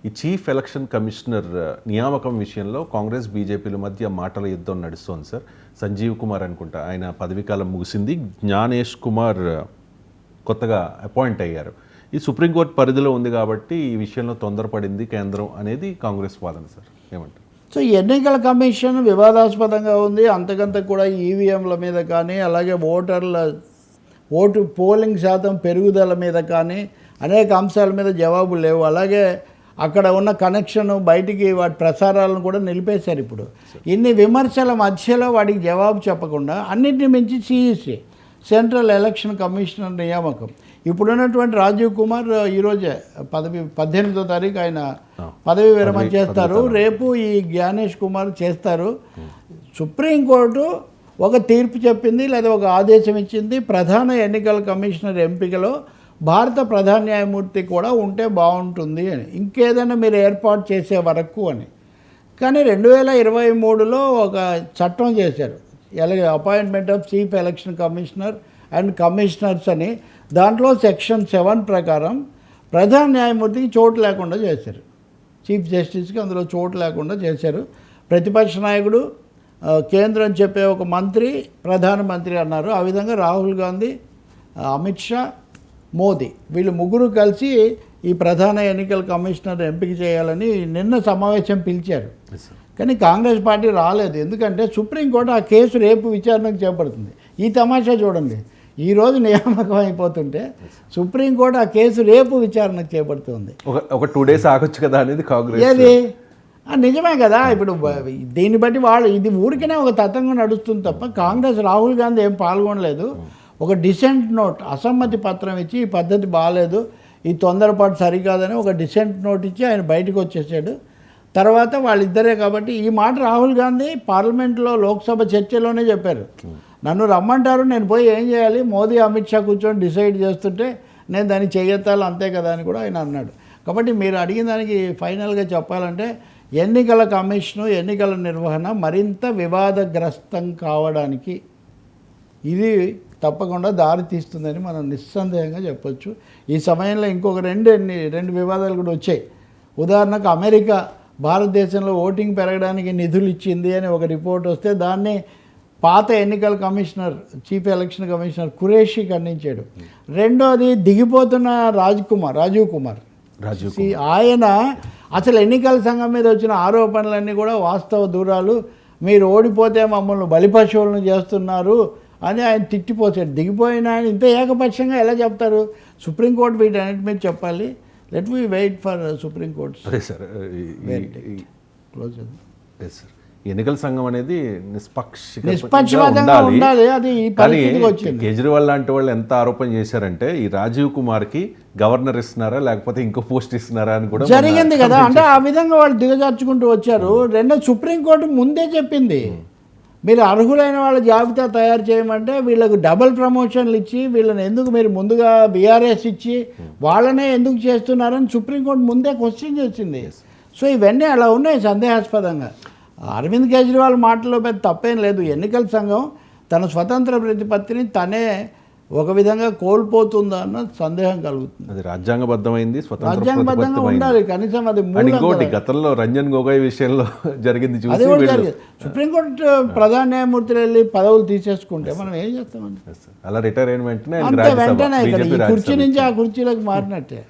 ఈ chief election commissioner నియామకం విషయంలో కాంగ్రెస్ బీజేపీల మధ్య మాటల యుద్ధం నడుస్తోంది సార్. సంజీవ్ కుమార్ అనుకుంటా, ఆయన పదవీకాలం ముగిసింది. జ్ఞానేష్ కుమార్ కొత్తగా అపాయింట్ అయ్యారు. ఈ సుప్రీంకోర్టు పరిధిలో ఉంది కాబట్టి ఈ విషయంలో తొందరపడింది కేంద్రం అనేది కాంగ్రెస్ వాదన సార్. ఏమంటారు? సో ఎన్నికల కమిషన్ వివాదాస్పదంగా ఉంది. అంతకంత కూడా ఈవీఎంల మీద కానీ, అలాగే ఓటు పోలింగ్ శాతం పెరుగుదల మీద కానీ అనేక అంశాల మీద జవాబులు లేవు. అలాగే అక్కడ ఉన్న కనెక్షన్ బయటికి వాటి ప్రసారాలను కూడా నిలిపేశారు. ఇప్పుడు ఇన్ని విమర్శల మధ్యలో వాటికి జవాబు చెప్పకుండా అన్నింటిని మించి సిఈసి సెంట్రల్ ఎలక్షన్ కమిషనర్ నియామకం ఇప్పుడున్నటువంటి రాజీవ్ కుమార్ ఈరోజే 18వ తారీఖు ఆయన పదవి విరమణ చేస్తారు. రేపు ఈ జ్ఞానేష్ కుమార్ చేస్తారు. సుప్రీంకోర్టు ఒక తీర్పు చెప్పింది, లేదా ఒక ఆదేశం ఇచ్చింది. ప్రధాన ఎన్నికల కమిషనర్ ఎంపికలో భారత ప్రధాన న్యాయమూర్తి కూడా ఉంటే బాగుంటుంది అని, ఇంకేదైనా మీరు ఏర్పాటు చేసే వరకు అని. కానీ 2023లో ఒక చట్టం చేశారు, appointment of chief election commissioner and commissioners అని. దాంట్లో సెక్షన్ 7 ప్రకారం ప్రధాన న్యాయమూర్తికి చోటు లేకుండా చేశారు. చీఫ్ జస్టిస్కి అందులో చోటు లేకుండా చేశారు. ప్రతిపక్ష నాయకుడు, కేంద్రం చెప్పే ఒక మంత్రి, ప్రధానమంత్రి అన్నారు. ఆ విధంగా రాహుల్ గాంధీ, అమిత్ షా, మోదీ వీళ్ళు ముగ్గురు కలిసి ఈ ప్రధాన ఎన్నికల కమిషనర్ ఎంపిక చేయాలని నిన్న సమావేశం పిలిచారు. కానీ కాంగ్రెస్ పార్టీ రాలేదు. ఎందుకంటే సుప్రీంకోర్టు ఆ కేసు రేపు విచారణకు చేపడుతుంది. ఈ తమాషా చూడండి, ఈరోజు నియామకం అయిపోతుంటే సుప్రీంకోర్టు ఆ కేసు రేపు విచారణకు చేపడుతుంది. ఒక 2 days ఆగొచ్చు కదా అనేది కాంగ్రెస్. ఏది నిజమే కదా. ఇప్పుడు దీన్ని బట్టి వాళ్ళు ఇది ఊరికనే ఒక తతంగా నడుస్తుంది తప్ప కాంగ్రెస్, రాహుల్ గాంధీ ఏం పాల్గొనలేదు. ఒక డిసెంట్ నోట్, అసమ్మతి పత్రం ఇచ్చి ఈ పద్ధతి బాగాలేదు, ఈ తొందరపాటు సరికాదని ఒక డిసెంట్ నోట్ ఇచ్చి ఆయన బయటకు వచ్చేసాడు. తర్వాత వాళ్ళిద్దరే కాబట్టి ఈ మాట రాహుల్ గాంధీ పార్లమెంట్లో లోక్సభ చర్చలోనే చెప్పారు. నన్ను రమ్మంటారు, నేను పోయి ఏం చేయాలి, మోదీ అమిత్ షా కూర్చొని డిసైడ్ చేస్తుంటే నేను దాన్ని చేయెత్తాలి, అంతే కదా అని కూడా ఆయన అన్నాడు. కాబట్టి మీరు అడిగిన దానికి ఫైనల్గా చెప్పాలంటే ఎన్నికల కమిషను, ఎన్నికల నిర్వహణ మరింత వివాదగ్రస్తం కావడానికి ఇది తప్పకుండా దారి తీస్తుందని మనం నిస్సందేహంగా చెప్పొచ్చు. ఈ సమయంలో ఇంకొక రెండు వివాదాలు కూడా వచ్చాయి. ఉదాహరణకు అమెరికా భారతదేశంలో ఓటింగ్ పెరగడానికి నిధులు ఇచ్చింది అని ఒక రిపోర్ట్ వస్తే దాన్ని పాత ఎన్నికల commissioner, chief election commissioner Qureshi ఖండించాడు. రెండోది దిగిపోతున్న రాజీవ్ కుమార్ ఆయన అసలు ఎన్నికల సంఘం మీద వచ్చిన ఆరోపణలన్నీ కూడా వాస్తవ దూరాలు, మీరు ఓడిపోతే మమ్మల్ని బలిపశువులను చేస్తున్నారు అని ఆయన తిట్టిపోతాడు. దిగిపోయిన ఆయన ఇంత ఏకపక్షంగా ఎలా చెప్తారు? సుప్రీంకోర్టు వీటన్నిటి మీద చెప్పాలి. Let we wait for supreme court. Close sir. ఎన్నికల సంఘం అనేది నిష్పక్షపాతంగా ఉండాలి. అది పరిస్థితికి వచ్చింది. కేజ్రీవాల్ లాంటి వాళ్ళు ఎంత ఆరోపణ చేశారంటే ఈ రాజీవ్ కుమార్కి గవర్నర్ ఇస్తున్నారా లేకపోతే ఇంకో పోస్ట్ ఇస్తున్నారా అని కూడా జరిగింది కదా. అంటే ఆ విధంగా వాళ్ళు దిగజార్చుకుంటూ వచ్చారు. రెండో సుప్రీంకోర్టు ముందే చెప్పింది, మీరు అర్హులైన వాళ్ళ జాబితా తయారు చేయమంటే వీళ్ళకు డబుల్ ప్రమోషన్లు ఇచ్చి వీళ్ళని ఎందుకు మీరు ముందుగా బీఆర్ఎస్ ఇచ్చి వాళ్ళనే ఎందుకు చేస్తున్నారని సుప్రీంకోర్టు ముందే క్వశ్చన్ చేసింది. సో ఇవన్నీ అలా ఉన్నాయి సందేహాస్పదంగా. అరవింద్ కేజ్రీవాల్ మాటల్లో పెద్ద తప్పేం లేదు. ఎన్నికల సంఘం తన స్వతంత్ర ప్రతిపత్తిని తనే ఒక విధంగా కోల్పోతుందా అన్న సందేహం కలుగుతుంది. అది రాజ్యాంగబద్ధమైంది, రాజ్యాంగబద్ధంగా ఉండాలి కనీసం. అది ఇంకోటి గతంలో రంజన్ గొగోయ్ విషయంలో జరిగింది చూసి అది కూడా జరిగింది. సుప్రీంకోర్టు ప్రధాన న్యాయమూర్తులు వెళ్ళి పదవులు తీసేసుకుంటే మనం ఏం చేస్తామండి? అలా రిటైర్ అయిన వెంటనే వెంటనే ఇక్కడ ఈ కుర్చీ నుంచి ఆ కుర్చీలోకి మారినట్టే.